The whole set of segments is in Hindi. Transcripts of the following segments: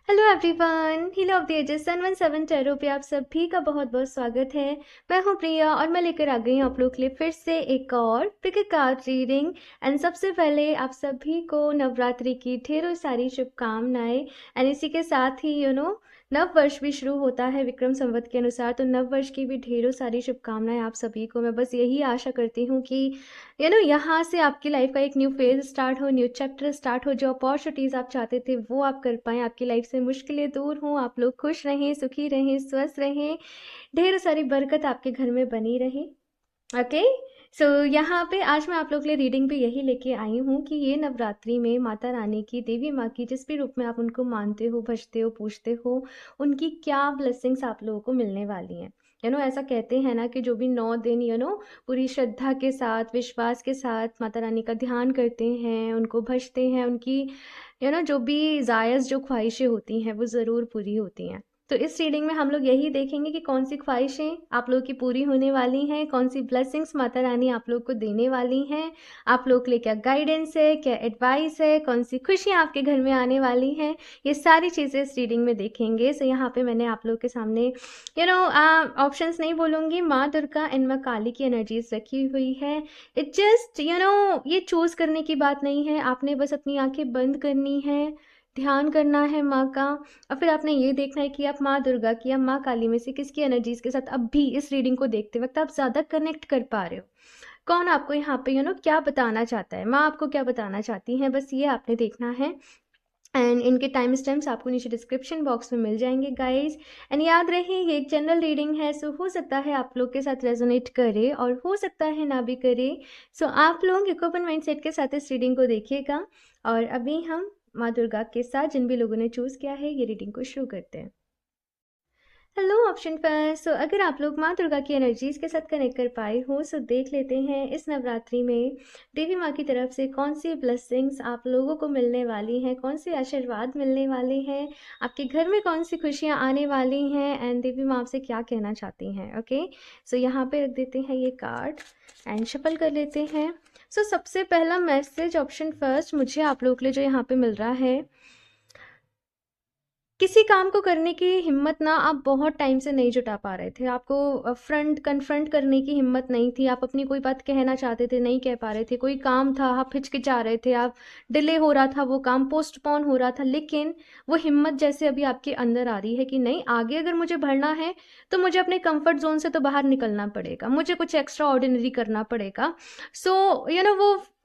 Hello everyone, heal of the ages 717 tarot पे आप सभी का बहुत बहुत स्वागत है। मैं हूं प्रिया और मैं लेकर आ गई हूं आप लोग के लिए फिर से एक और pick a card reading. And सबसे पहले आप सभी को नवरात्रि की ढेरों सारी शुभकामनाएं। एंड इसी के साथ ही नव वर्ष भी शुरू होता है विक्रम संवत के अनुसार, तो नव वर्ष की भी ढेरों सारी शुभकामनाएं आप सभी को। मैं बस यही आशा करती हूँ कि यहाँ से आपकी लाइफ का एक न्यू फेज स्टार्ट हो, न्यू चैप्टर स्टार्ट हो, जो अपॉर्चुनिटीज आप चाहते थे वो आप कर पाएँ, आपकी लाइफ से मुश्किलें दूर हों, आप लोग खुश रहें, सुखी रहें, स्वस्थ रहें, ढेर सारी बरकत आपके घर में बनी रहे। ओके। सो यहाँ पे आज मैं आप लोग के लिए रीडिंग पे यही लेके आई हूँ कि ये नवरात्रि में माता रानी की, देवी माँ की, जिस भी रूप में आप उनको मानते हो, भजते हो, पूजते हो, उनकी क्या ब्लेसिंग्स आप लोगों को मिलने वाली हैं। ऐसा कहते हैं ना कि जो भी 9 दिन पूरी श्रद्धा के साथ, विश्वास के साथ माता रानी का ध्यान करते हैं, उनको भजते हैं, उनकी जो भी जायज़ जो ख्वाहिशें होती हैं वो ज़रूर पूरी होती हैं। तो इस रीडिंग में हम लोग यही देखेंगे कि कौन सी ख्वाहिशें आप लोग की पूरी होने वाली हैं, कौन सी ब्लेसिंग्स माता रानी आप लोग को देने वाली हैं, आप लोग के लिए क्या गाइडेंस है, क्या एडवाइस है, कौन सी खुशियाँ आपके घर में आने वाली हैं, ये सारी चीज़ें इस रीडिंग में देखेंगे। सो यहाँ पे मैंने आप लोग के सामने ऑप्शंस नहीं बोलूँगी, माँ दुर्गा एंड माँ काली की एनर्जीज रखी हुई है। इट जस्ट ये चूज़ करने की बात नहीं है, आपने बस अपनी आंखें बंद करनी है, ध्यान करना है माँ का, और फिर आपने ये देखना है कि आप माँ दुर्गा की या माँ काली में से किसकी एनर्जीज के साथ अब भी इस रीडिंग को देखते वक्त आप ज़्यादा कनेक्ट कर पा रहे हो। कौन आपको यहाँ पे क्या बताना चाहता है, माँ आपको क्या बताना चाहती हैं, बस ये आपने देखना है। एंड इनके टाइम स्टैम्प्स आपको नीचे डिस्क्रिप्शन बॉक्स में मिल जाएंगे गाइज। एंड याद रहे ये एक जनरल रीडिंग है, सो हो सकता है आप लोग के साथ रेजोनेट करे और हो सकता है ना भी करे। सो आप लोग एक ओपन माइंडसेट के साथ इस रीडिंग को देखिएगा। और अभी हम माँ दुर्गा के साथ जिन भी लोगों ने चूज़ किया है ये रीडिंग को शुरू करते हैं। हेलो ऑप्शन पर। सो अगर आप लोग माँ दुर्गा की एनर्जीज के साथ कनेक्ट कर पाए हो, सो देख लेते हैं इस नवरात्रि में देवी माँ की तरफ से कौन सी ब्लेसिंग्स आप लोगों को मिलने वाली हैं, कौन से आशीर्वाद मिलने वाले हैं, आपके घर में कौन सी खुशियाँ आने वाली हैं, एंड देवी माँ आपसे क्या कहना चाहती हैं। ओके। सो यहाँ पे रख देते हैं ये कार्ड एंड शफल कर लेते हैं। सो सबसे पहला मैसेज ऑप्शन फर्स्ट मुझे आप लोगों के लिए जो यहाँ पे मिल रहा है, किसी काम को करने की हिम्मत ना आप बहुत टाइम से नहीं जुटा पा रहे थे, आपको कन्फ्रंट करने की हिम्मत नहीं थी, आप अपनी कोई बात कहना चाहते थे, नहीं कह पा रहे थे, कोई काम था आप हिचकिचा रहे थे, आप डिले हो रहा था, वो काम पोस्टपोन हो रहा था, लेकिन वो हिम्मत जैसे अभी आपके अंदर आ रही है कि नहीं, आगे अगर मुझे बढ़ना है तो मुझे अपने कंफर्ट जोन से तो बाहर निकलना पड़ेगा, मुझे कुछ एक्स्ट्रा ऑर्डिनरी करना पड़ेगा। सो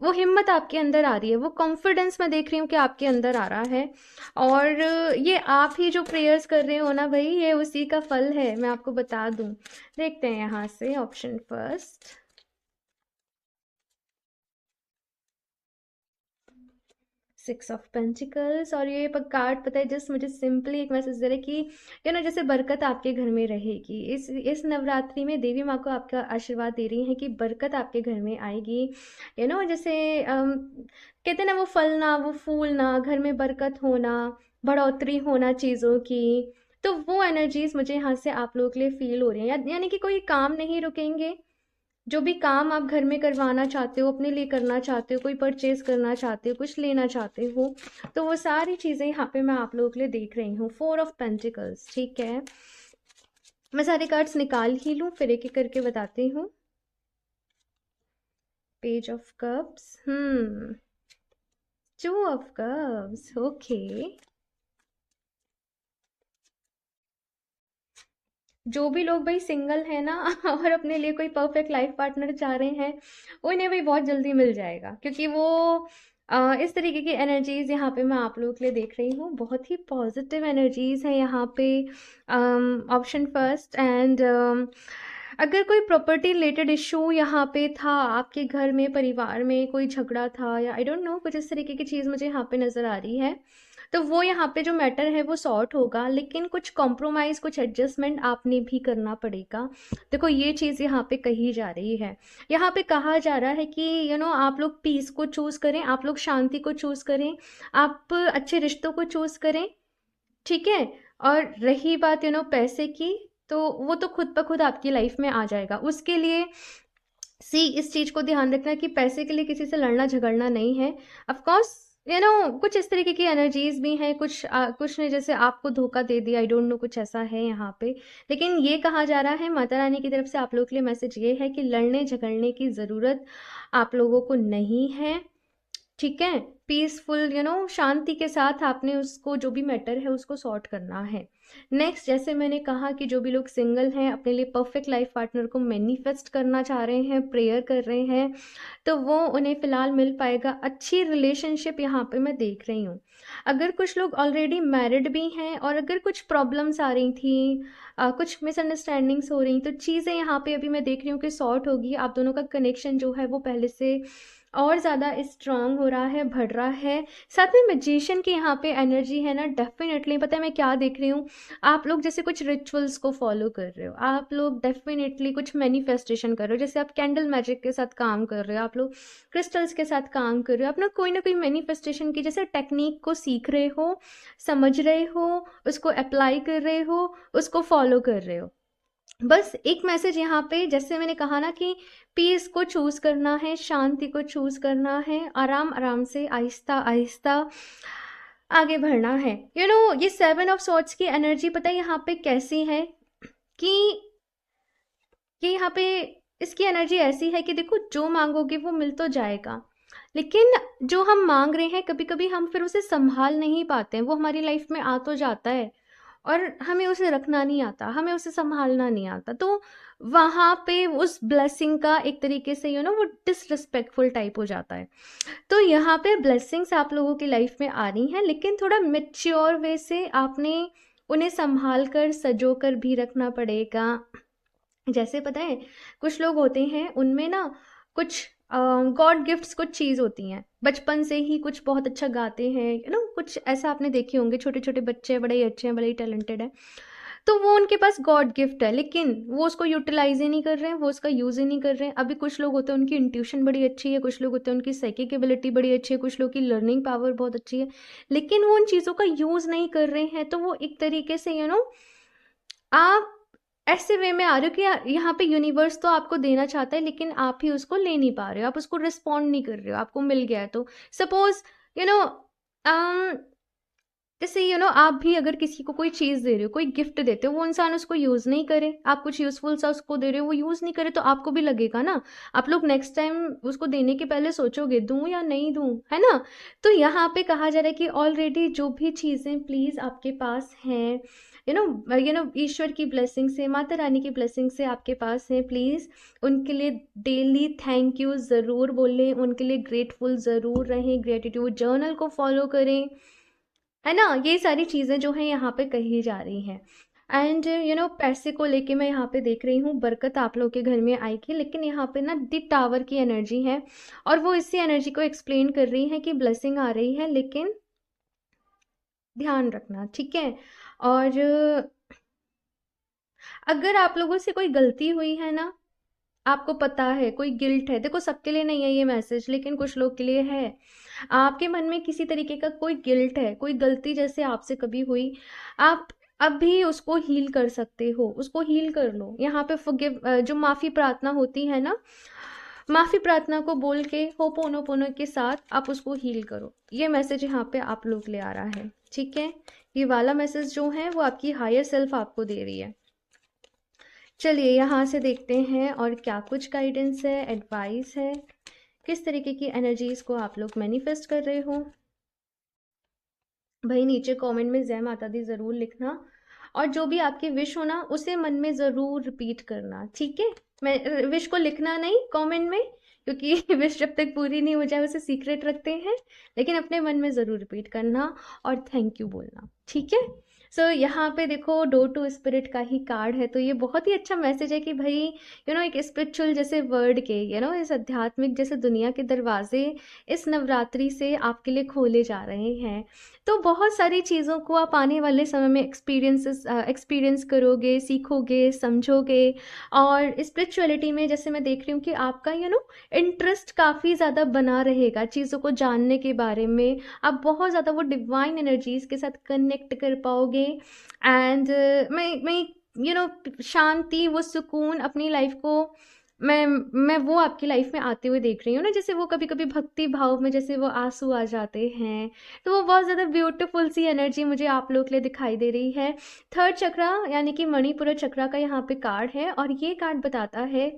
वो हिम्मत आपके अंदर आ रही है, वो कॉन्फिडेंस मैं देख रही हूँ कि आपके अंदर आ रहा है। और ये आप ही जो प्रेयर्स कर रहे हो ना भाई, ये उसी का फल है, मैं आपको बता दूं। देखते हैं यहाँ से ऑप्शन फर्स्ट। 6 ऑफ पेंटिकल्स, और ये कार्ड पता है जस्ट मुझे सिंपली एक मैसेज दे रहा है कि जैसे बरकत आपके घर में रहेगी, इस नवरात्रि में देवी माँ को आपका आशीर्वाद दे रही है कि बरकत आपके घर में आएगी। जैसे कहते हैं ना, वो फलना, वो फूलना, घर में बरकत होना, बढ़ोतरी होना चीज़ों की। तो वो एनर्जीज मुझे यहाँ से आप लोगों के लिए फील हो रही हैं, यानी कि कोई काम नहीं रुकेंगे, जो भी काम आप घर में करवाना चाहते हो, अपने लिए करना चाहते हो, कोई परचेज करना चाहते हो, कुछ लेना चाहते हो, तो वो सारी चीज़ें यहाँ पे मैं आप लोगों के लिए देख रही हूँ। 4 ऑफ पेंटिकल्स, ठीक है। मैं सारे कार्ड्स निकाल ही लूँ फिर एक एक करके बताती हूँ। Page of cups, 2 of cups, okay. जो भी लोग भाई सिंगल है ना और अपने लिए कोई परफेक्ट लाइफ पार्टनर चाह रहे हैं, उन्हें भी बहुत जल्दी मिल जाएगा, क्योंकि वो इस तरीके की एनर्जीज यहाँ पे मैं आप लोगों के लिए देख रही हूँ, बहुत ही पॉजिटिव एनर्जीज है यहाँ पे। Option first. एंड अगर कोई प्रॉपर्टी रिलेटेड इशू यहाँ पे था, आपके घर में, परिवार में कोई झगड़ा था, या आई डोंट नो, कुछ इस तरीके की चीज़ मुझे यहाँ पे नज़र आ रही है, तो वो यहाँ पे जो मैटर है वो सॉर्ट होगा, लेकिन कुछ कॉम्प्रोमाइज़, कुछ एडजस्टमेंट आपने भी करना पड़ेगा। देखो ये चीज़ यहाँ पे कही जा रही है, यहाँ पे कहा जा रहा है कि आप लोग पीस को चूज़ करें, आप लोग शांति को चूज़ करें, आप अच्छे रिश्तों को चूज़ करें, ठीक है। और रही बात पैसे की, तो वो तो खुद ब खुद आपकी लाइफ में आ जाएगा, उसके लिए इस चीज़ को ध्यान रखना कि पैसे के लिए किसी से लड़ना झगड़ना नहीं है। ऑफ कोर्स कुछ इस तरीके की एनर्जीज भी हैं, कुछ ने जैसे आपको धोखा दे दिया, आई डोंट नो, कुछ ऐसा है यहाँ पे। लेकिन ये कहा जा रहा है माता रानी की तरफ से आप लोगों के लिए मैसेज ये है कि लड़ने झगड़ने की ज़रूरत आप लोगों को नहीं है, ठीक है। पीसफुल शांति के साथ आपने उसको, जो भी मैटर है उसको सॉर्ट करना है। नेक्स्ट, जैसे मैंने कहा कि जो भी लोग सिंगल हैं, अपने लिए परफेक्ट लाइफ पार्टनर को मैनिफेस्ट करना चाह रहे हैं, प्रेयर कर रहे हैं, तो वो उन्हें फ़िलहाल मिल पाएगा। अच्छी रिलेशनशिप यहाँ पे मैं देख रही हूँ। अगर कुछ लोग ऑलरेडी मैरिड भी हैं और अगर कुछ प्रॉब्लम्स आ रही थी, कुछ मिसअंडरस्टैंडिंग्स हो रही, तो चीज़ें यहाँ पे अभी मैं देख रही हूँ कि सॉर्ट होगी। आप दोनों का कनेक्शन जो है वो पहले से और ज़्यादा स्ट्रांग हो रहा है, बढ़ रहा है। साथ में मैजिशियन की यहाँ पे एनर्जी है ना, डेफिनेटली पता है मैं क्या देख रही हूँ, आप लोग जैसे कुछ रिचुअल्स को फॉलो कर रहे हो, आप लोग डेफिनेटली कुछ मैनिफेस्टेशन कर रहे हो, जैसे आप कैंडल मैजिक के साथ काम कर रहे हो, आप लोग क्रिस्टल्स के साथ काम कर रहे हो, आप ना कोई मैनिफेस्टेशन की जैसे टेक्निक को सीख रहे हो, समझ रहे हो, उसको अप्लाई कर रहे हो, उसको फॉलो कर रहे हो। बस एक मैसेज यहाँ पे, जैसे मैंने कहा ना कि पीस को चूज करना है, शांति को चूज करना है, आराम आराम से आहिस्ता आहिस्ता आगे बढ़ना है। ये 7 ऑफ सॉर्ड्स की एनर्जी पता है यहाँ पे कैसी है कि यहाँ पे इसकी एनर्जी ऐसी है कि देखो, जो मांगोगे वो मिल तो जाएगा, लेकिन जो हम मांग रहे हैं कभी कभी हम फिर उसे संभाल नहीं पाते हैं। वो हमारी लाइफ में आ तो जाता है और हमें उसे रखना नहीं आता, हमें उसे संभालना नहीं आता, तो वहाँ पे उस ब्लेसिंग का एक तरीके से वो डिसरिस्पेक्टफुल टाइप हो जाता है। तो यहाँ पे ब्लेसिंग्स आप लोगों की लाइफ में आ रही हैं, लेकिन थोड़ा मेच्योर वे से आपने उन्हें संभाल कर सजो कर भी रखना पड़ेगा। जैसे पता है, कुछ लोग होते हैं उनमें ना कुछ गॉड गिफ्ट्स कुछ चीज़ होती हैं, बचपन से ही कुछ बहुत अच्छा गाते हैं, कुछ ऐसा आपने देखे होंगे, छोटे छोटे बच्चे बड़े ही अच्छे हैं, बड़े ही टैलेंटेड हैं, तो वो उनके पास गॉड गिफ्ट है, लेकिन वो उसको यूटिलाइज ही नहीं कर रहे हैं, वो उसका यूज़ ही नहीं कर रहे हैं। अभी कुछ लोग होते हैं उनकी इंट्यूशन बड़ी अच्छी है, कुछ लोग होते हैं उनकी साइकिक एबिलिटी बड़ी अच्छी है, कुछ लोग की लर्निंग पावर बहुत अच्छी है, लेकिन वो उन चीज़ों का यूज़ नहीं कर रहे हैं। तो वो एक तरीके से आप ऐसे वे में आ रहे हो कि यहाँ पे यूनिवर्स तो आपको देना चाहता है, लेकिन आप ही उसको ले नहीं पा रहे हो, आप उसको रिस्पॉन्ड नहीं कर रहे हो। आपको मिल गया है तो सपोज यू नो जैसे आप भी अगर किसी को कोई चीज़ दे रहे हो, कोई गिफ्ट देते हो, वो इंसान उसको यूज़ नहीं करे, आप कुछ यूज़फुल सा उसको दे रहे हो, वो यूज़ नहीं करे, तो आपको भी लगेगा ना। आप लोग नेक्स्ट टाइम उसको देने के पहले सोचोगे दूं या नहीं दूं, है ना। तो यहाँ पे कहा जा रहा है कि ऑलरेडी जो भी चीज़ें प्लीज़ आपके पास हैं, ईश्वर की ब्लेसिंग से, माता रानी की ब्लेसिंग से आपके पास हैं, प्लीज़ उनके लिए डेली थैंक यू ज़रूर बोलें, उनके लिए ग्रेटफुल ज़रूर रहें, ग्रेटिट्यूड जर्नल को फॉलो करें, है ना। ये सारी चीज़ें जो हैं यहाँ पे कही जा रही हैं। एंड पैसे को लेके मैं यहाँ पे देख रही हूँ बरकत आप लोग के घर में आएगी, लेकिन यहाँ पे ना दी टावर की एनर्जी है और वो इसी एनर्जी को एक्सप्लेन कर रही है कि ब्लेसिंग आ रही है, लेकिन ध्यान रखना, ठीक है। और अगर आप लोगों से कोई गलती हुई है ना, आपको पता है कोई गिल्ट है, देखो सबके लिए नहीं है ये मैसेज, लेकिन कुछ लोग के लिए है। आपके मन में किसी तरीके का कोई गिल्ट है, कोई गलती जैसे आपसे कभी हुई, आप अभी उसको हील कर सकते हो, उसको हील कर लो। यहाँ पे फॉरगिव, जो माफ़ी प्रार्थना होती है ना, माफ़ी प्रार्थना को बोल के होपोनोपोनो के साथ आप उसको हील करो। ये मैसेज यहाँ पे आप लोग ले आ रहा है, ठीक है। ये वाला मैसेज जो है वो आपकी हायर सेल्फ आपको दे रही है। चलिए यहाँ से देखते हैं और क्या कुछ गाइडेंस है, एडवाइस है, किस तरीके की एनर्जीज को आप लोग मैनिफेस्ट कर रहे हो। भाई नीचे कमेंट में जय माता दी ज़रूर लिखना, और जो भी आपकी विश हो ना उसे मन में ज़रूर रिपीट करना, ठीक है। मैं विश को लिखना नहीं कमेंट में, क्योंकि विश जब तक पूरी नहीं हो जाए उसे सीक्रेट रखते हैं, लेकिन अपने मन में ज़रूर रिपीट करना और थैंक यू बोलना, ठीक है। सो यहाँ पे देखो डोर टू स्पिरिट का ही कार्ड है, तो ये बहुत ही अच्छा मैसेज है कि भाई एक स्पिरिचुअल जैसे वर्ड के इस आध्यात्मिक जैसे दुनिया के दरवाजे इस नवरात्रि से आपके लिए खोले जा रहे हैं। तो बहुत सारी चीज़ों को आप आने वाले समय में एक्सपीरियंस करोगे, सीखोगे, समझोगे, और स्पिरिचुअलिटी में जैसे मैं देख रही हूँ कि आपका इंटरेस्ट काफ़ी ज़्यादा बना रहेगा चीज़ों को जानने के बारे में। आप बहुत ज़्यादा वो डिवाइन एनर्जीज के साथ कनेक्ट कर पाओगे, एंड मैं शांति, वो सुकून अपनी लाइफ को मैं मैं वो आपकी लाइफ में आते हुए देख रही हूँ ना, जैसे वो कभी-कभी भक्ति भाव में जैसे वो आँसू आ जाते हैं, तो वो बहुत ज़्यादा ब्यूटीफुल सी एनर्जी मुझे आप लोग के लिए दिखाई दे रही है। थर्ड चक्रा यानी कि मणिपुरा चक्रा का यहाँ पे कार्ड है, और ये कार्ड बताता है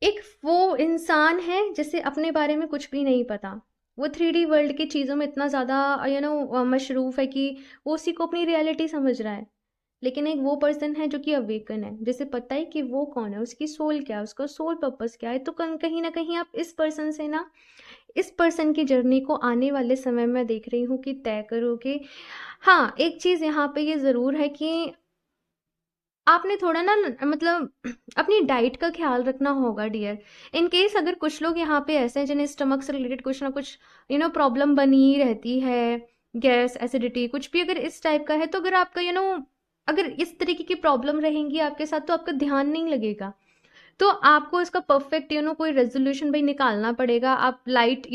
एक वो इंसान है जिसे अपने बारे में कुछ भी नहीं पता। वो 3D वर्ल्ड की चीज़ों में इतना ज़्यादा मशरूफ़ है कि वो उसी को अपनी रियलिटी समझ रहा है। लेकिन एक वो पर्सन है जो कि अवेकन है, जिसे पता है कि वो कौन है, उसकी सोल क्या है, उसका सोल पर्पस क्या है। तो कहीं ना कहीं आप इस पर्सन से ना, इस पर्सन की जर्नी को आने वाले समय में देख रही हूँ कि तय करोगे। हाँ, एक चीज़ यहाँ पे ये ज़रूर है कि आपने थोड़ा ना मतलब अपनी डाइट का ख्याल रखना होगा डियर। इन केस अगर कुछ लोग यहाँ पे ऐसे हैं जिन्हें स्टमक से रिलेटेड कुछ ना कुछ प्रॉब्लम बनी ही रहती है, गैस एसिडिटी कुछ भी अगर इस टाइप का है, तो अगर आपका अगर इस तरीके की प्रॉब्लम रहेंगी आपके साथ, तो आपका ध्यान नहीं लगेगा। तो आपको इसका परफेक्ट कोई रेजोल्यूशन भाई निकालना पड़ेगा। आप लाइट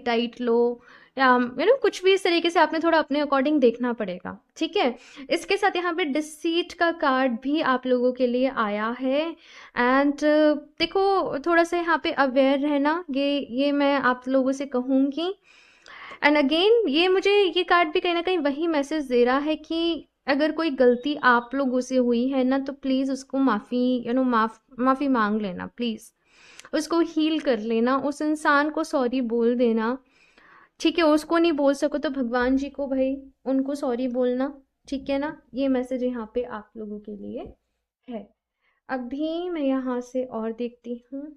डाइट लो, या कुछ भी इस तरीके से आपने थोड़ा अपने अकॉर्डिंग देखना पड़ेगा, ठीक है। इसके साथ यहाँ पे डिसीट का कार्ड भी आप लोगों के लिए आया है। एंड देखो, थोड़ा सा यहाँ पे अवेयर रहना, ये मैं आप लोगों से कहूँगी। एंड अगेन ये कार्ड भी कहीं ना कहीं वही मैसेज दे रहा है कि अगर कोई गलती आप लोगों से हुई है ना, तो प्लीज़ उसको माफ़ी मांग लेना प्लीज़। उसको हील कर लेना, उस इंसान को सॉरी बोल देना, ठीक है। उसको नहीं बोल सको तो भगवान जी को भाई उनको सॉरी बोलना, ठीक है ना। ये मैसेज यहाँ पे आप लोगों के लिए है। अभी मैं यहाँ से और देखती हूँ।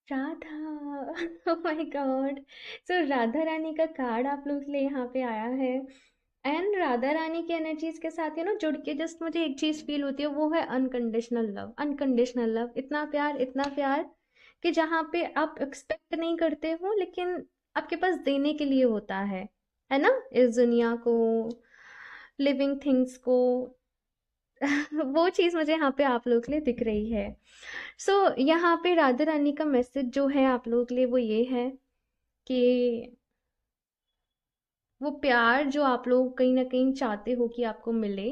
Radha oh my God. So Radha Rani का कार्ड आप लोग के लिए यहाँ पे आया है। एंड राधा रानी की एनर्जीज के साथ जुड़ के जस्ट मुझे एक चीज फील होती है, वो है अनकंडीशनल लव। अनकंडीशनल लव, इतना प्यार कि जहाँ पे आप एक्सपेक्ट नहीं करते हो, लेकिन आपके पास देने के लिए होता है ना, इस दुनिया को, लिविंग थिंग्स को। वो चीज़ मुझे यहाँ पे आप लोगों के लिए दिख रही है। सो यहाँ पे राधा रानी का मैसेज जो है आप लोगों के लिए वो ये है कि वो प्यार जो आप लोग कहीं ना कहीं चाहते हो कि आपको मिले,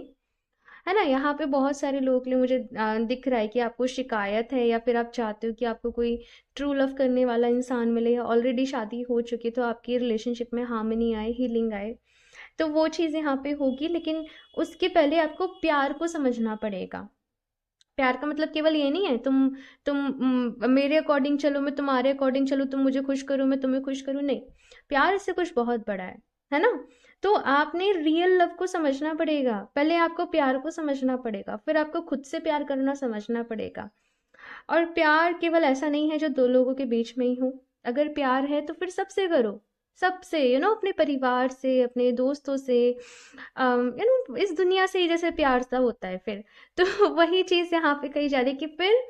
है ना। यहाँ पे बहुत सारे लोगों के लिए मुझे दिख रहा है कि आपको शिकायत है, या फिर आप चाहते हो कि आपको कोई ट्रू लव करने वाला इंसान मिले, या ऑलरेडी शादी हो चुकी है तो आपकी रिलेशनशिप में हार्मनी आए, हीलिंग आए। तो वो चीज़ यहाँ पे होगी, लेकिन उसके पहले आपको प्यार को समझना पड़ेगा। प्यार का मतलब केवल ये नहीं है तुम मेरे अकॉर्डिंग चलो, मैं तुम्हारे अकॉर्डिंग चलूँ, तुम मुझे खुश करो, मैं तुम्हें खुश करूँ, नहीं। प्यार इससे कुछ बहुत बड़ा है ना। तो आपने रियल लव को समझना पड़ेगा, पहले आपको प्यार को समझना पड़ेगा, फिर आपको खुद से प्यार करना समझना पड़ेगा। और प्यार केवल ऐसा नहीं है जो दो लोगों के बीच में ही हो। अगर प्यार है तो फिर सबसे करो, सबसे अपने परिवार से, अपने दोस्तों से, इस दुनिया से ही जैसे प्यार सा होता है फिर। तो वही चीज़ यहाँ पे कही जा रही है कि फिर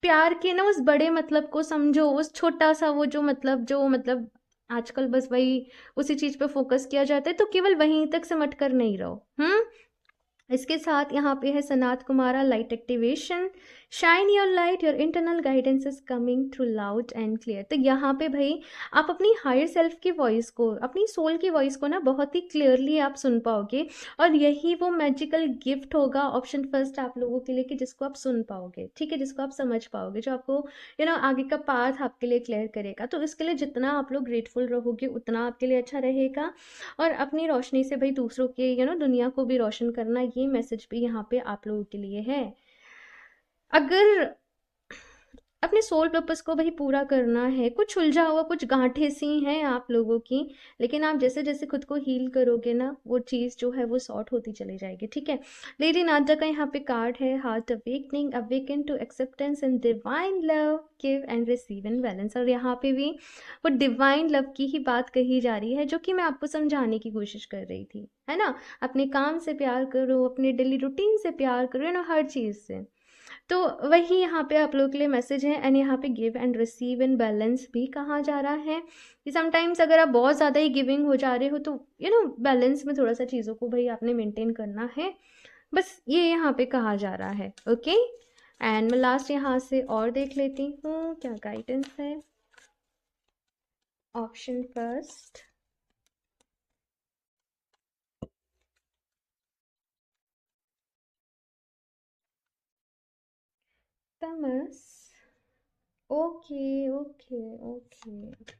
प्यार के ना उस बड़े मतलब को समझो, उस छोटा सा वो जो मतलब आजकल बस वही उसी चीज पे फोकस किया जाता है, तो केवल वहीं तक सिमट कर नहीं रहो। इसके साथ यहाँ पे है सनात Kumara light activation. Shine your light, your internal guidance is coming through loud and clear. तो यहाँ पे भाई आप अपनी हायर सेल्फ की वॉइस को, अपनी सोल की वॉइस को ना बहुत ही क्लियरली आप सुन पाओगे, और यही वो मैजिकल गिफ्ट होगा ऑप्शन फर्स्ट आप लोगों के लिए, कि जिसको आप सुन पाओगे, ठीक है, जिसको आप समझ पाओगे, जो आपको आगे का पाथ आपके लिए क्लियर करेगा। तो इसके लिए जितना आप लोग ग्रेटफुल रहोगे उतना आपके लिए अच्छा रहेगा। और अपनी रोशनी से भाई दूसरों के दुनिया को भी रोशन करना, ये मैसेज भी यहाँ पे आप लोगों के लिए है। अगर अपने सोल पर्पस को भाई पूरा करना है, कुछ उलझा हुआ, कुछ गांठें सी हैं आप लोगों की, लेकिन आप जैसे जैसे खुद को हील करोगे ना, वो चीज़ जो है वो सॉर्ट होती चली जाएगी, ठीक है। लेडी नादा का यहाँ पे कार्ड है heart awakening, awaken to acceptance and divine love, give and receive in balance. और यहाँ पे भी वो डिवाइन लव की ही बात कही जा रही है, जो कि मैं आपको समझाने की कोशिश कर रही थी, है ना। अपने काम से प्यार करो, अपने डेली रूटीन से प्यार करो, हर चीज़ से। तो वही यहाँ पे आप लोगों के लिए मैसेज है। एंड यहाँ पे give and receive in balance भी कहा जा रहा है कि समटाइम्स अगर आप बहुत ज़्यादा ही गिविंग हो जा रहे हो, तो बैलेंस में थोड़ा सा चीज़ों को भाई आपने मेंटेन करना है, बस ये यहाँ पे कहा जा रहा है। ओके, एंड मैं लास्ट यहाँ से और देख लेती हूँ क्या गाइडेंस है। Option first, Tamas. Okay okay okay.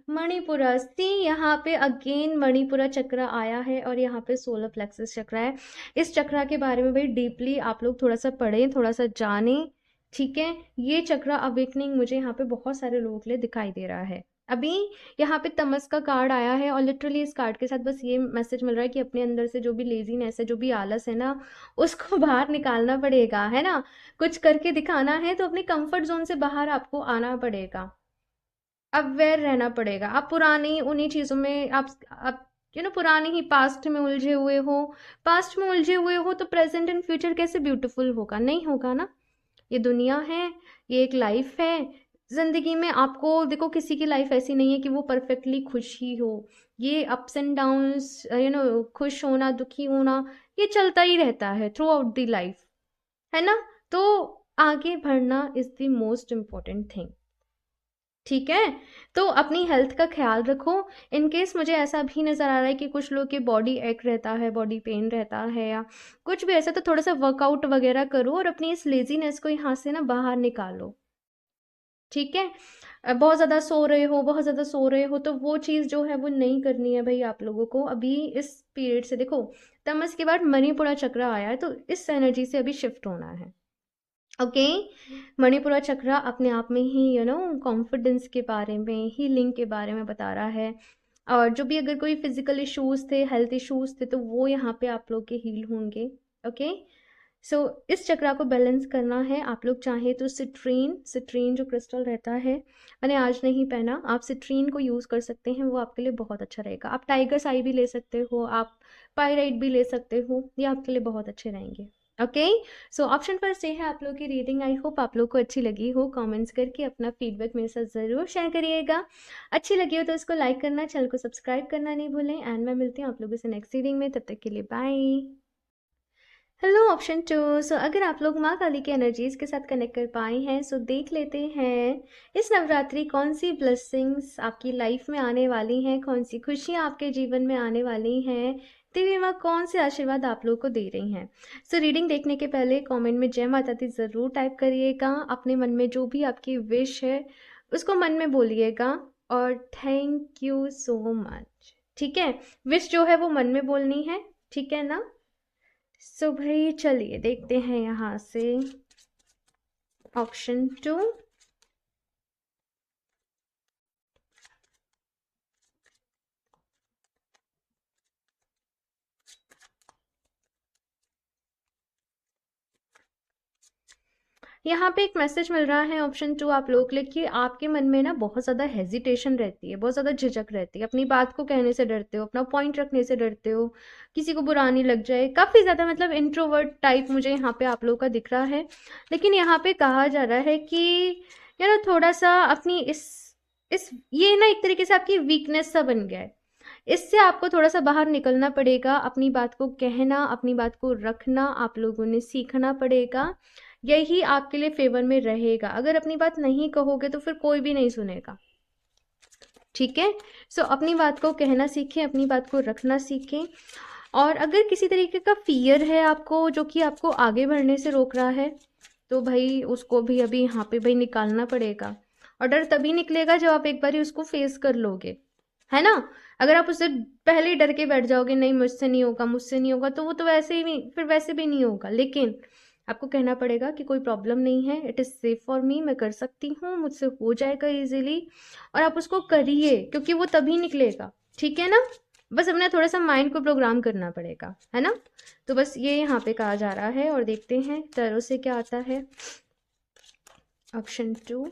Manipura, see यहाँ पे अगेन मणिपुरा चक्र आया है और यहाँ पे सोलर प्लेक्सस चक्र है। इस चक्र के बारे में भाई डीपली आप लोग थोड़ा सा पढ़ें, थोड़ा सा जानें। ठीक है, ये चक्र अवेकनिंग मुझे यहाँ पे बहुत सारे लोगों के लिए दिखाई दे रहा है। अभी यहाँ पे तमस का कार्ड आया है और लिटरली इस कार्ड के साथ बस ये मैसेज मिल रहा है कि अपने अंदर से जो भी लेजीनेस है, जो भी आलस है ना, उसको बाहर निकालना पड़ेगा, है ना। कुछ करके दिखाना है तो अपने कंफर्ट जोन से बाहर आपको आना पड़ेगा, अवेयर रहना पड़ेगा। आप पुरानी उन्हीं चीज़ों में आप पुरानी ही पास्ट में उलझे हुए हो। पास्ट में उलझे हुए हो तो प्रेजेंट एंड फ्यूचर कैसे ब्यूटीफुल होगा, नहीं होगा ना। ये दुनिया है, ये एक लाइफ है। जिंदगी में आपको देखो, किसी की लाइफ ऐसी नहीं है कि वो परफेक्टली खुश ही हो। ये अप्स एंड डाउन्स, खुश होना, दुखी होना, ये चलता ही रहता है थ्रू आउट द लाइफ, है ना। तो आगे बढ़ना is the most important thing. ठीक है, तो अपनी हेल्थ का ख्याल रखो। इन केस मुझे ऐसा भी नज़र आ रहा है कि कुछ लोग के बॉडी एक रहता है, बॉडी पेन रहता है या कुछ भी ऐसा, तो थोड़ा सा वर्कआउट वगैरह करो और अपनी इस लेजीनेस को यहाँ से ना बाहर निकालो। ठीक है, बहुत ज़्यादा सो रहे हो, बहुत ज़्यादा सो रहे हो तो वो चीज़ जो है वो नहीं करनी है भाई आप लोगों को अभी इस पीरियड से। देखो, तमस के बाद मणिपुरा चक्र आया है तो इस एनर्जी से अभी शिफ्ट होना है। ओके, मणिपुरा चक्र अपने आप में ही कॉन्फिडेंस के बारे में, हीलिंग के बारे में बता रहा है। और जो भी अगर कोई फिजिकल इश्यूज थे, हेल्थ इश्यूज थे, तो वो यहाँ पे आप लोग के हील होंगे। ओके, सो इस चक्र को बैलेंस करना है। आप लोग चाहे तो सिट्रीन, सिट्रीन जो क्रिस्टल रहता है, मैंने आज नहीं पहना, आप सिट्रीन को यूज़ कर सकते हैं, वो आपके लिए बहुत अच्छा रहेगा। आप टाइगर साई भी ले सकते हो, आप पायराइट भी ले सकते हो, ये आपके लिए बहुत अच्छे रहेंगे। ओके, सो ऑप्शन फर्स्ट ये है आप लोग की रीडिंग। आई होप आप लोग को अच्छी लगी हो। कमेंट्स करके अपना फीडबैक मेरे साथ ज़रूर शेयर करिएगा। अच्छी लगी हो तो इसको लाइक करना, चैनल को सब्सक्राइब करना नहीं भूलें। एंड मैं मिलती हूँ आप लोगों से नेक्स्ट रीडिंग में, तब तक के लिए बाय। हेलो ऑप्शन टू, सो अगर आप लोग माँ काली की एनर्जीज के साथ कनेक्ट कर पाए हैं, सो देख लेते हैं इस नवरात्रि कौन सी ब्लेसिंग्स आपकी लाइफ में आने वाली हैं, कौन सी खुशियाँ आपके जीवन में आने वाली हैं, देवी माँ कौन से आशीर्वाद आप लोग को दे रही हैं। सो रीडिंग देखने के पहले कमेंट में जय माता दी ज़रूर टाइप करिएगा। अपने मन में जो भी आपकी विश है उसको मन में बोलिएगा। और थैंक यू सो मच। ठीक है, विश जो है वो मन में बोलनी है, ठीक है ना। सो भाई चलिए देखते हैं यहाँ से ऑप्शन टू। यहाँ पे एक मैसेज मिल रहा है ऑप्शन टू आप लोग के लिए कि आपके मन में ना बहुत ज़्यादा हेजिटेशन रहती है, बहुत ज़्यादा झिझक रहती है, अपनी बात को कहने से डरते हो, अपना पॉइंट रखने से डरते हो, किसी को बुरा नहीं लग जाए, काफ़ी ज़्यादा मतलब इंट्रोवर्ट टाइप मुझे यहाँ पे आप लोग का दिख रहा है। लेकिन यहाँ पे कहा जा रहा है कि थोड़ा सा अपनी इस ये ना एक तरीके से आपकी वीकनेस सा बन गया है। इससे आपको थोड़ा सा बाहर निकलना पड़ेगा, अपनी बात को कहना, अपनी बात को रखना आप लोगों ने सीखना पड़ेगा। यही आपके लिए फेवर में रहेगा। अगर अपनी बात नहीं कहोगे तो फिर कोई भी नहीं सुनेगा। ठीक है, सो अपनी बात को कहना सीखें, अपनी बात को रखना सीखें। और अगर किसी तरीके का फियर है आपको जो कि आपको आगे बढ़ने से रोक रहा है, तो भाई उसको भी अभी यहाँ पे भाई निकालना पड़ेगा। और डर तभी निकलेगा जब आप एक बार उसको फेस कर लोगे, है ना। अगर आप उससे पहले ही डर के बैठ जाओगे, नहीं मुझसे नहीं होगा, मुझसे नहीं होगा, तो वो तो वैसे ही फिर वैसे भी नहीं होगा। लेकिन आपको कहना पड़ेगा कि कोई प्रॉब्लम नहीं है, it is safe for me, मैं कर सकती हूँ, मुझसे हो जाएगा इजीली। और आप उसको करिए क्योंकि वो तभी निकलेगा। ठीक है ना, बस अपने थोड़ा सा माइंड को प्रोग्राम करना पड़ेगा, है ना। तो बस ये यहाँ पे कहा जा रहा है और देखते हैं टैरो से क्या आता है। Option to,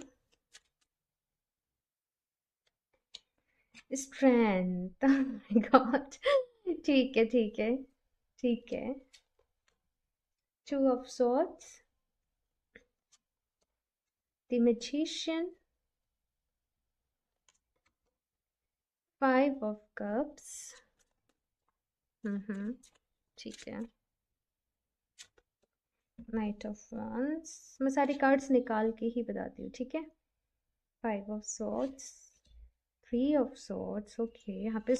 strength. गॉड, ठीक है ठीक है ठीक है। Two of swords, the magician, five of cups. ठीक है, नाइट ऑफ वांड्स, मैं सारी कार्ड्स निकाल के ही बताती हूँ, ठीक है। 5 of swords, 3 of swords, okay. यहाँ पे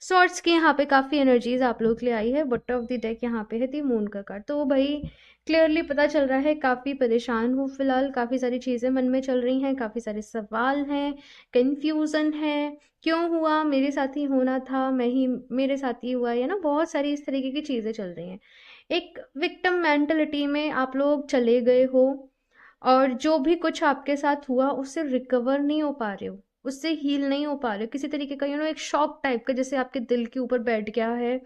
स्वॉर्ड्स की यहाँ पे काफ़ी एनर्जीज आप लोग के लिए आई है। बॉटम ऑफ द डेक यहाँ पे है दी मून का कार्ड। तो भाई क्लियरली पता चल रहा है काफ़ी परेशान हूँ फिलहाल, काफ़ी सारी चीज़ें मन में चल रही हैं, काफ़ी सारे सवाल हैं, कंफ्यूजन है, क्यों हुआ, मेरे साथ ही होना था, मैं ही मेरे साथ ही हुआ, या ना बहुत सारी इस तरीके की चीज़ें चल रही हैं। एक विक्टिम मेंटलिटी में आप लोग चले गए हो, और जो भी कुछ आपके साथ हुआ उससे रिकवर नहीं हो पा रहे हो, उससे हील नहीं हो पा रहे हो, किसी तरीके का एक शॉक टाइप का जैसे आपके दिल के ऊपर बैठ गया है,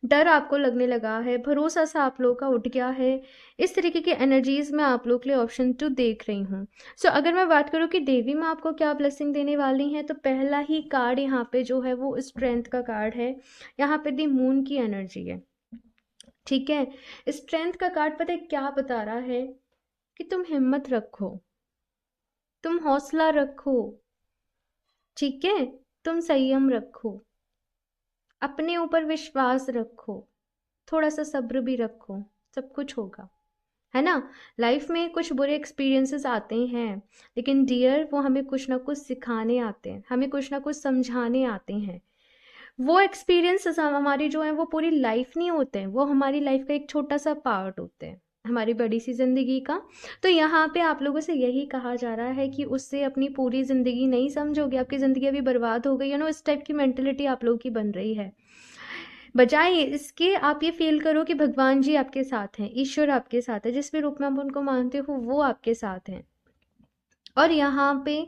डर आपको लगने लगा है, भरोसा सा आप लोगों का उठ गया है। इस तरीके की एनर्जीज में आप लोग के लिए ऑप्शन 2 देख रही हूँ। सो अगर मैं बात करूँ कि देवी माँ आपको क्या ब्लेसिंग देने वाली हैं, तो पहला ही कार्ड यहाँ पे जो है वो स्ट्रेंथ का कार्ड है। यहाँ पे दी मून की एनर्जी है, ठीक है। स्ट्रेंथ का कार्ड पता है क्या बता रहा है, कि तुम हिम्मत रखो, तुम हौसला रखो, ठीक है, तुम संयम रखो, अपने ऊपर विश्वास रखो, थोड़ा सा सब्र भी रखो, सब कुछ होगा, है ना। लाइफ में कुछ बुरे एक्सपीरियंसेस आते हैं, लेकिन डियर वो हमें कुछ ना कुछ सिखाने आते हैं, हमें कुछ ना कुछ समझाने आते हैं। वो एक्सपीरियंसेस हमारी जो है वो पूरी लाइफ नहीं होते हैं, वो हमारी लाइफ का एक छोटा सा पार्ट होते हैं, हमारी बड़ी सी ज़िंदगी का। तो यहाँ पे आप लोगों से यही कहा जा रहा है कि उससे अपनी पूरी ज़िंदगी नहीं समझोगे, आपकी ज़िंदगी अभी बर्बाद हो गई, इस टाइप की मेंटलिटी आप लोगों की बन रही है। बजाय इसके आप ये फील करो कि भगवान जी आपके साथ हैं, ईश्वर आपके साथ है, जिस भी रूप में आप उनको मानते हो वो आपके साथ हैं। और यहाँ पे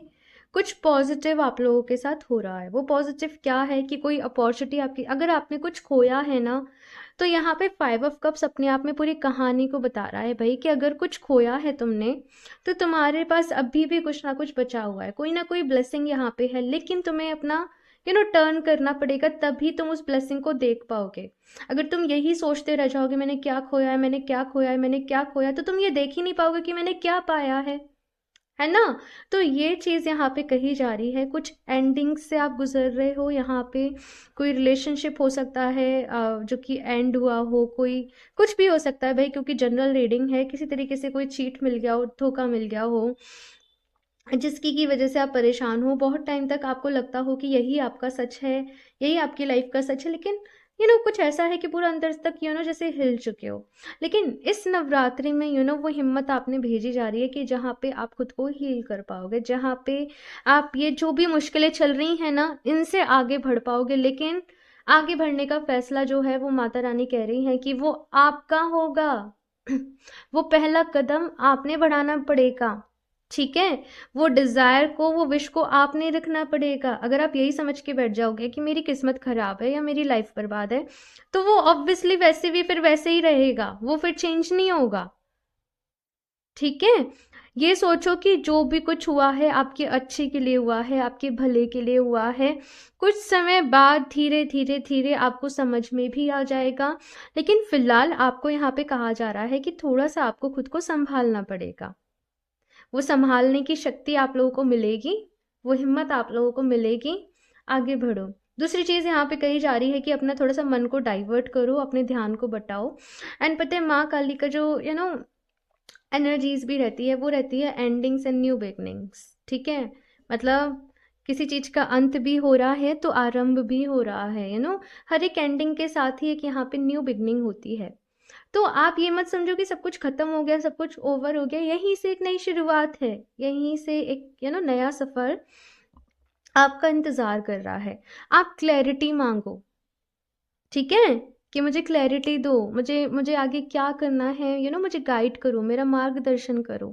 कुछ पॉजिटिव आप लोगों के साथ हो रहा है। वो पॉजिटिव क्या है कि कोई अपॉर्चुनिटी आपकी, अगर आपने कुछ खोया है ना, तो यहाँ पे 5 ऑफ कप्स अपने आप में पूरी कहानी को बता रहा है भाई, कि अगर कुछ खोया है तुमने, तो तुम्हारे पास अभी भी कुछ ना कुछ बचा हुआ है, कोई ना कोई ब्लेसिंग यहाँ पे है, लेकिन तुम्हें अपना टर्न करना पड़ेगा, तभी तुम उस ब्लेसिंग को देख पाओगे। अगर तुम यही सोचते रह जाओगे मैंने क्या खोया है, मैंने क्या खोया है, मैंने क्या खोया है, तो तुम ये देख ही नहीं पाओगे कि मैंने क्या पाया है ना। तो ये चीज़ यहाँ पे कही जा रही है, कुछ एंडिंग्स से आप गुजर रहे हो यहाँ पे। कोई रिलेशनशिप हो सकता है जो कि एंड हुआ हो, कोई कुछ भी हो सकता है भाई, क्योंकि जनरल रीडिंग है। किसी तरीके से कोई चीट मिल गया हो, धोखा मिल गया हो, जिसकी की वजह से आप परेशान हो, बहुत टाइम तक आपको लगता हो कि यही आपका सच है, यही आपकी लाइफ का सच है, लेकिन कुछ ऐसा है कि पूरा अंदर तक जैसे हिल चुके हो। लेकिन इस नवरात्रि में वो हिम्मत आपने भेजी जा रही है कि जहाँ पे आप खुद को हील कर पाओगे, जहाँ पे आप ये जो भी मुश्किलें चल रही हैं ना, इनसे आगे बढ़ पाओगे। लेकिन आगे बढ़ने का फैसला जो है वो माता रानी कह रही है कि वो आपका होगा। वो पहला कदम आपने बढ़ाना पड़ेगा, ठीक है। वो डिज़ायर को, वो विश को आपने रखना पड़ेगा। अगर आप यही समझ के बैठ जाओगे कि मेरी किस्मत खराब है या मेरी लाइफ बर्बाद है, तो वो ऑब्वियसली वैसे भी फिर वैसे ही रहेगा, वो फिर चेंज नहीं होगा, ठीक है। ये सोचो कि जो भी कुछ हुआ है आपके अच्छे के लिए हुआ है, आपके भले के लिए हुआ है। कुछ समय बाद धीरे धीरे धीरे आपको समझ में भी आ जाएगा, लेकिन फिलहाल आपको यहाँ पे कहा जा रहा है कि थोड़ा सा आपको खुद को संभालना पड़ेगा। वो संभालने की शक्ति आप लोगों को मिलेगी, वो हिम्मत आप लोगों को मिलेगी, आगे बढ़ो। दूसरी चीज़ यहाँ पे कही जा रही है कि अपना थोड़ा सा मन को डाइवर्ट करो, अपने ध्यान को बटाओ। एंड पता है माँ काली का जो एनर्जीज भी रहती है, वो रहती है एंडिंग्स एंड न्यू बिगनिंग्स, ठीक है। मतलब किसी चीज़ का अंत भी हो रहा है तो आरंभ भी हो रहा है, हर एक एंडिंग के साथ ही एक यहाँ पे न्यू बिगनिंग होती है। तो आप ये मत समझो कि सब कुछ खत्म हो गया, सब कुछ ओवर हो गया, यहीं से एक नई शुरुआत है, यहीं से एक नया सफर आपका इंतजार कर रहा है। आप क्लैरिटी मांगो, ठीक है, कि मुझे क्लैरिटी दो, मुझे मुझे आगे क्या करना है, मुझे गाइड करो, मेरा मार्गदर्शन करो,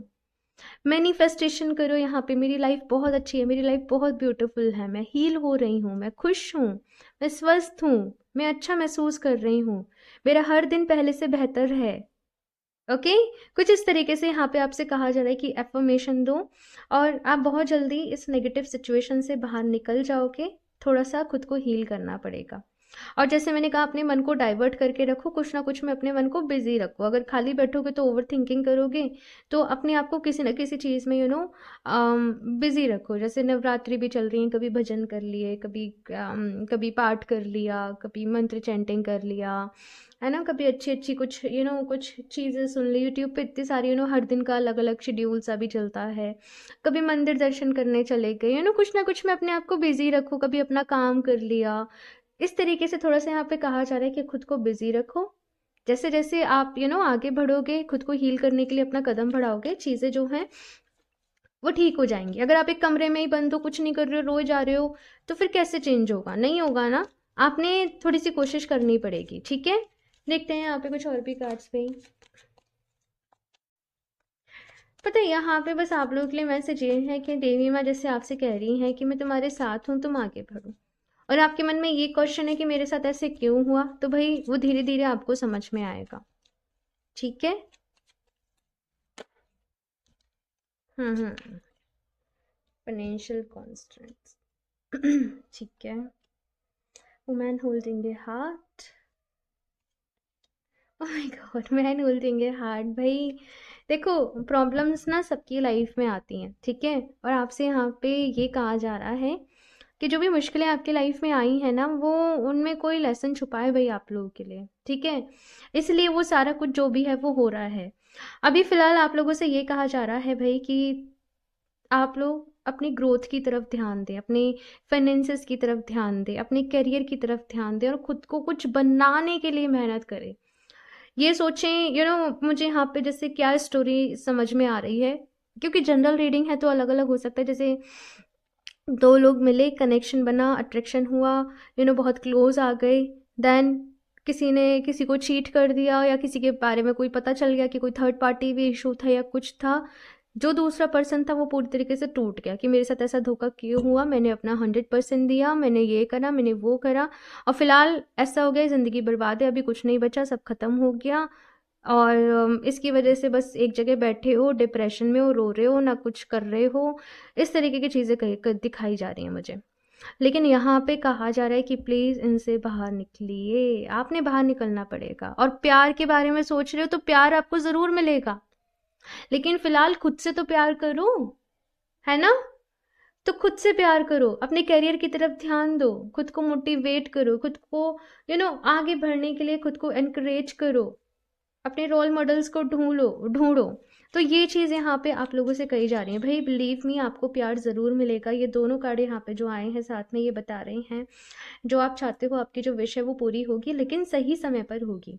मैनिफेस्टेशन करो। यहाँ पे मेरी लाइफ बहुत अच्छी है, मेरी लाइफ बहुत ब्यूटीफुल है, मैं हील हो रही हूँ, मैं खुश हूँ, मैं स्वस्थ हूँ, मैं अच्छा महसूस कर रही हूँ, मेरा हर दिन पहले से बेहतर है। ओके, कुछ इस तरीके से यहाँ पे आपसे कहा जा रहा है कि एफर्मेशन दो, और आप बहुत जल्दी इस नेगेटिव सिचुएशन से बाहर निकल जाओगे। थोड़ा सा खुद को हील करना पड़ेगा। और जैसे मैंने कहा, अपने मन को डाइवर्ट करके रखो, कुछ ना कुछ में अपने मन को बिजी रखो। अगर खाली बैठोगे तो ओवर थिंकिंग करोगे, तो अपने आप को किसी न किसी चीज़ में बिजी रखो। जैसे नवरात्रि भी चल रही है, कभी भजन कर लिए, कभी पाठ कर लिया, कभी मंत्र चैंटिंग कर लिया, है ना, कभी अच्छी अच्छी कुछ कुछ चीज़ें सुन ली। यूट्यूब पे इतनी सारी हर दिन का अलग अलग शेड्यूल सा भी चलता है। कभी मंदिर दर्शन करने चले गए, कुछ ना कुछ में अपने आप को बिजी रखो, कभी अपना काम कर लिया। इस तरीके से थोड़ा सा यहाँ पे कहा जा रहा है कि खुद को बिजी रखो। जैसे जैसे आप आगे बढ़ोगे, खुद को हील करने के लिए अपना कदम बढ़ाओगे, चीज़ें जो हैं वो ठीक हो जाएंगी। अगर आप एक कमरे में ही बंद हो, कुछ नहीं कर रहे हो, रोज जा रहे हो, तो फिर कैसे चेंज होगा? नहीं होगा ना। आपने थोड़ी सी कोशिश करनी पड़ेगी, ठीक है। देखते हैं यहाँ पे कुछ और भी कार्ड्स पे। पता है, यहाँ पे बस आप लोगों के लिए मैसेज ये है कि देवी माँ जैसे आपसे कह रही हैं कि मैं तुम्हारे साथ हूँ, तुम आगे बढ़ो। और आपके मन में ये क्वेश्चन है कि मेरे साथ ऐसे क्यों हुआ, तो भाई वो धीरे धीरे आपको समझ में आएगा, ठीक है। हम्म। Financial constants. ठीक है। Women holding a heart. Oh my God, man holding a heart. भाई देखो, प्रॉब्लम्स ना सबकी लाइफ में आती हैं, ठीक है। और आपसे यहाँ पे ये कहा जा रहा है कि जो भी मुश्किलें आपकी लाइफ में आई हैं ना, वो उनमें कोई लेसन छुपा है भाई आप लोगों के लिए, ठीक है। इसलिए वो सारा कुछ जो भी है वो हो रहा है। अभी फ़िलहाल आप लोगों से ये कहा जा रहा है भाई कि आप लोग अपनी ग्रोथ की तरफ ध्यान दें, अपने फाइनेंसेस की तरफ ध्यान दें, अपने करियर की तरफ ध्यान दें और खुद को कुछ बनाने के लिए मेहनत करें। ये सोचें, मुझे यहाँ पे जैसे क्या स्टोरी समझ में आ रही है, क्योंकि जनरल रीडिंग है तो अलग अलग हो सकता है। जैसे दो लोग मिले, कनेक्शन बना, अट्रैक्शन हुआ, बहुत क्लोज आ गए, देन किसी ने किसी को चीट कर दिया, या किसी के बारे में कोई पता चल गया कि कोई थर्ड पार्टी भी इशू था या कुछ था। जो दूसरा पर्सन था वो पूरी तरीके से टूट गया कि मेरे साथ ऐसा धोखा क्यों हुआ, मैंने अपना 100% दिया, मैंने ये करा, मैंने वो करा, और फिलहाल ऐसा हो गया, ज़िंदगी बर्बाद है, अभी कुछ नहीं बचा, सब खत्म हो गया। और इसकी वजह से बस एक जगह बैठे हो, डिप्रेशन में हो, रो रहे हो, ना कुछ कर रहे हो। इस तरीके की चीज़ें दिखाई जा रही हैं मुझे। लेकिन यहाँ पे कहा जा रहा है कि प्लीज़ इनसे बाहर निकलिए, आपने बाहर निकलना पड़ेगा। और प्यार के बारे में सोच रहे हो तो प्यार आपको ज़रूर मिलेगा, लेकिन फिलहाल खुद से तो प्यार करो, है ना। तो खुद से प्यार करो, अपने करियर की तरफ ध्यान दो, खुद को मोटिवेट करो, खुद को आगे बढ़ने के लिए खुद को एनकरेज करो, अपने रोल मॉडल्स को ढूंढो ढूंढो। तो ये चीज़ यहाँ पे आप लोगों से कही जा रही है भाई, बिलीव मी, आपको प्यार ज़रूर मिलेगा। ये दोनों कार्ड यहाँ पे जो आए हैं साथ में, ये बता रहे हैं जो आप चाहते हो, आपकी जो विश है वो पूरी होगी, लेकिन सही समय पर होगी।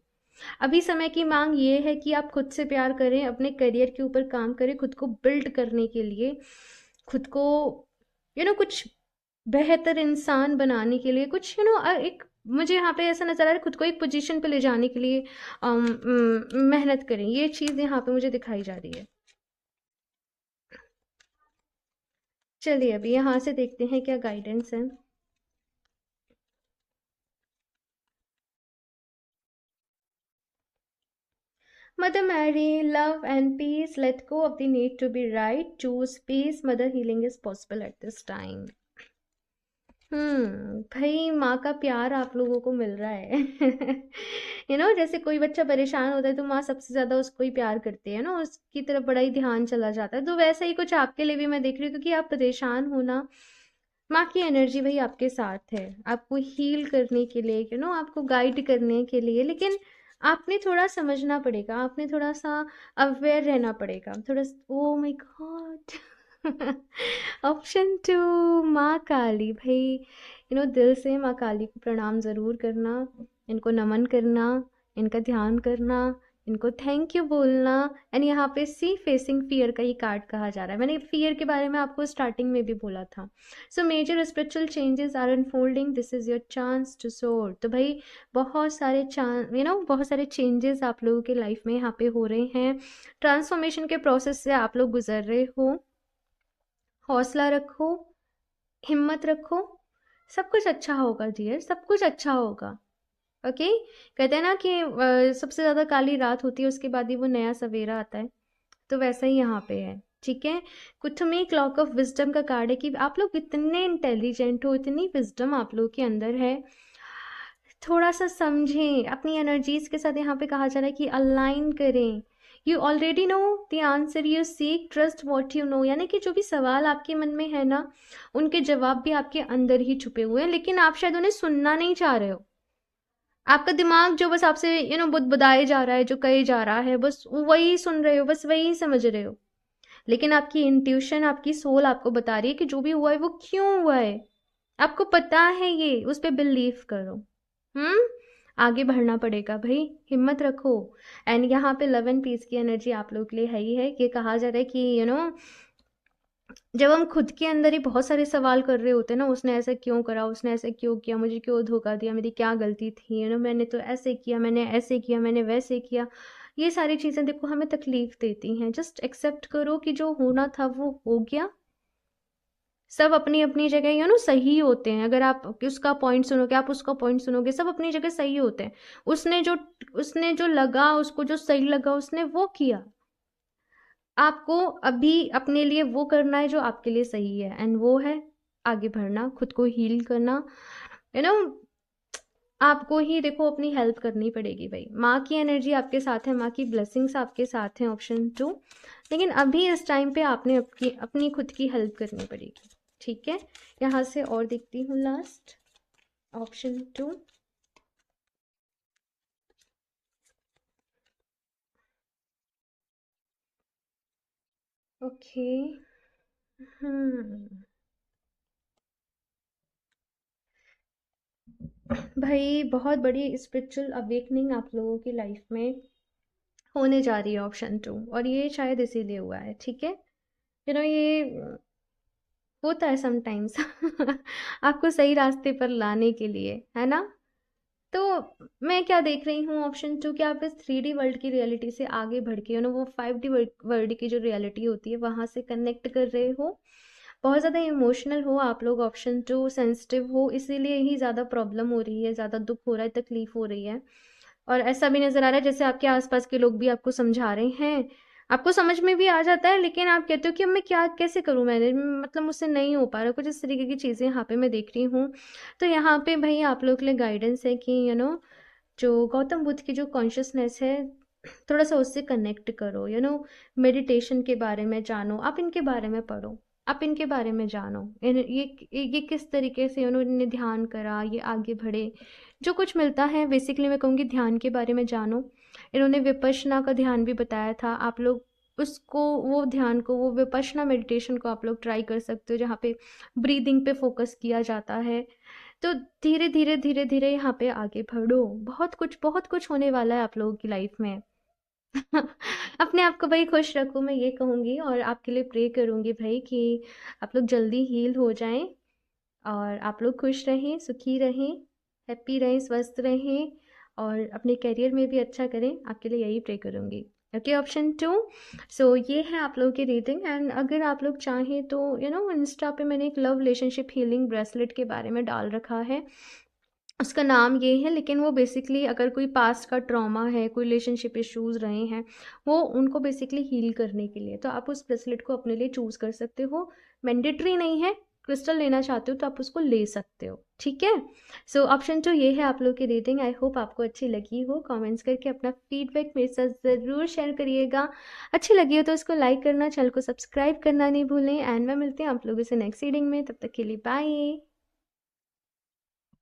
अभी समय की मांग ये है कि आप खुद से प्यार करें, अपने करियर के ऊपर काम करें, खुद को बिल्ड करने के लिए, खुद को कुछ बेहतर इंसान बनाने के लिए, कुछ एक, मुझे यहाँ पे ऐसा नज़र आ रहा है, खुद को एक पोजीशन पे ले जाने के लिए मेहनत करें। ये चीज़ यहाँ पे मुझे दिखाई जा रही है। चलिए अभी यहाँ से देखते हैं क्या गाइडेंस है। Mother Mary, love and peace. Let go of the need to be right. Choose peace. Mother healing is possible at this time. भाई माँ का प्यार आप लोगों को मिल रहा है। जैसे कोई बच्चा परेशान होता है तो माँ सबसे ज्यादा उसको ही प्यार करती है ना, उसकी तरफ बड़ा ही ध्यान चला जाता है। तो वैसा ही कुछ आपके लिए भी मैं देख रही हूँ, क्योंकि आप परेशान हो ना, माँ की एनर्जी भाई आपके साथ है, आपको हील करने के लिए, आपको गाइड करने के लिए। लेकिन आपने थोड़ा समझना पड़ेगा, आपने थोड़ा सा अवेयर रहना पड़ेगा, थोड़ा। Oh my God. ऑप्शन 2, माँ काली। भाई दिल से माँ काली को प्रणाम ज़रूर करना, इनको नमन करना, इनका ध्यान करना, इनको थैंक यू बोलना। एंड यहाँ पे सी फेसिंग फियर का ही कार्ड कहा जा रहा है। मैंने फियर के बारे में आपको स्टार्टिंग में भी बोला था। So major spiritual changes are unfolding, this is your chance to soar. तो भाई बहुत सारे बहुत सारे चेंजेस आप लोगों के लाइफ में यहाँ पे हो रहे हैं। ट्रांसफॉर्मेशन के प्रोसेस से आप लोग गुजर रहे हो। हौसला रखो, हिम्मत रखो, सब कुछ अच्छा होगा डियर, सब कुछ अच्छा होगा। ओके। कहते हैं ना कि सबसे ज़्यादा काली रात होती है, उसके बाद ही वो नया सवेरा आता है। तो वैसा ही यहाँ पे है, ठीक है। कुछ में क्लॉक ऑफ विजडम का कार्ड है कि आप लोग इतने इंटेलिजेंट हो, इतनी विजडम आप लोगों के अंदर है। थोड़ा सा समझें, अपनी एनर्जीज के साथ यहाँ पे कहा जा रहा है कि अलाइन करें। You already know the answer you seek, trust what you know. यानी कि जो भी सवाल आपके मन में है ना, उनके जवाब भी आपके अंदर ही छुपे हुए हैं, लेकिन आप शायद उन्हें सुनना नहीं चाह रहे हो। आपका दिमाग जो बस आपसे बुदबुदाए जा रहा है, जो कहे जा रहा है, बस वही सुन रहे हो, बस वही समझ रहे हो। लेकिन आपकी इंट्यूशन, आपकी सोल आपको बता रही है कि जो भी हुआ है वो क्यों हुआ है। आपको पता है, ये उस पर बिलीव करो। हम्म आगे बढ़ना पड़ेगा भाई, हिम्मत रखो। एंड यहाँ पे लव एंड पीस की एनर्जी आप लोग के लिए है ही है। ये कहा जा रहा है कि जब हम खुद के अंदर ही बहुत सारे सवाल कर रहे होते हैं ना, उसने ऐसा क्यों करा, उसने ऐसा क्यों किया, मुझे क्यों धोखा दिया, मेरी क्या गलती थी, मैंने तो ऐसे किया, मैंने ऐसे किया, मैंने वैसे किया। ये सारी चीज़ें देखो हमें तकलीफ देती हैं। जस्ट एक्सेप्ट करो कि जो होना था वो हो गया। सब अपनी अपनी जगह सही होते हैं। अगर आप उसका पॉइंट सुनोगे, आप उसका पॉइंट सुनोगे, सब अपनी जगह सही होते हैं। उसने जो लगा, उसको जो सही लगा, उसने वो किया। आपको अभी अपने लिए वो करना है जो आपके लिए सही है, एंड वो है आगे बढ़ना, खुद को हील करना। यू नो आपको ही देखो अपनी हेल्प करनी पड़ेगी भाई। माँ की एनर्जी आपके साथ है, माँ की ब्लेसिंग्स आपके साथ हैं, ऑप्शन 2। लेकिन अभी इस टाइम पे आपने अपनी खुद की हेल्प करनी पड़ेगी, ठीक है। यहाँ से और देखती हूँ लास्ट, ऑप्शन 2। ओके। हम्म भाई बहुत बड़ी स्पिरिचुअल अवेकनिंग आप लोगों की लाइफ में होने जा रही है, ऑप्शन 2। और ये शायद इसीलिए हुआ है, ठीक है। ये होता है समटाइम्स आपको सही रास्ते पर लाने के लिए, है ना। तो मैं क्या देख रही हूँ, ऑप्शन 2, कि आप इस 3D वर्ल्ड की रियलिटी से आगे बढ़ के वो 5D वर्ल्ड की जो रियलिटी होती है वहां से कनेक्ट कर रहे हो। बहुत ज़्यादा इमोशनल हो आप लोग, ऑप्शन 2, सेंसिटिव हो, इसीलिए ही ज़्यादा प्रॉब्लम हो रही है, ज़्यादा दुख हो रहा है, तकलीफ हो रही है। और ऐसा भी नज़र आ रहा है जैसे आपके आसपास के लोग भी आपको समझा रहे हैं, आपको समझ में भी आ जाता है, लेकिन आप कहते हो कि अब मैं क्या कैसे करूँ मैनेज, मतलब मुझसे नहीं हो पा रहा, कुछ इस तरीके की चीज़ें यहाँ पे मैं देख रही हूँ। तो यहाँ पे भाई आप लोग के लिए गाइडेंस है कि जो गौतम बुद्ध की जो कॉन्शियसनेस है, थोड़ा सा उससे कनेक्ट करो। मेडिटेशन के बारे में जानो, आप इनके बारे में पढ़ो, आप इनके बारे में जानो। ये किस तरीके से इन्होंने ध्यान करा, ये आगे बढ़े। जो कुछ मिलता है बेसिकली मैं कहूँगी ध्यान के बारे में जानो। इन्होंने विपश्यना का ध्यान भी बताया था, आप लोग उसको, वो ध्यान को, वो विपश्यना मेडिटेशन को आप लोग ट्राई कर सकते हो, जहाँ पे ब्रीदिंग पे फोकस किया जाता है। तो धीरे धीरे धीरे धीरे यहाँ पे आगे बढ़ो, बहुत कुछ होने वाला है आप लोगों की लाइफ में। अपने आप को भाई खुश रखो, मैं ये कहूँगी, और आपके लिए प्रे करूँगी भाई कि आप लोग जल्दी हील हो जाएं, और आप लोग खुश रहें, सुखी रहें, हैप्पी रहें, स्वस्थ रहें, और अपने करियर में भी अच्छा करें। आपके लिए यही प्रे करूँगी। Okay, option 2। सो ये है आप लोगों की रीडिंग। एंड अगर आप लोग चाहें तो इंस्टा पे मैंने एक लव रिलेशनशिप हीलिंग ब्रेसलेट के बारे में डाल रखा है, उसका नाम ये है। लेकिन वो बेसिकली अगर कोई पास्ट का ट्रॉमा है, कोई रिलेशनशिप इश्यूज रहे हैं, वो उनको बेसिकली हील करने के लिए, तो आप उस ब्रेसलेट को अपने लिए चूज़ कर सकते हो। मैंडेटरी नहीं है, क्रिस्टल लेना चाहते हो तो आप उसको ले सकते हो, ठीक है। सो ऑप्शन 2 ये है आप लोग की रेटिंग। आई होप आपको अच्छी लगी हो। कमेंट्स करके अपना फीडबैक मेरे साथ ज़रूर शेयर करिएगा। अच्छी लगी हो तो इसको लाइक करना, चैनल को सब्सक्राइब करना नहीं भूलें। एंड मैं मिलती हूँ आप लोगों से नेक्स्ट रीडिंग में, तब तक के लिए बाय।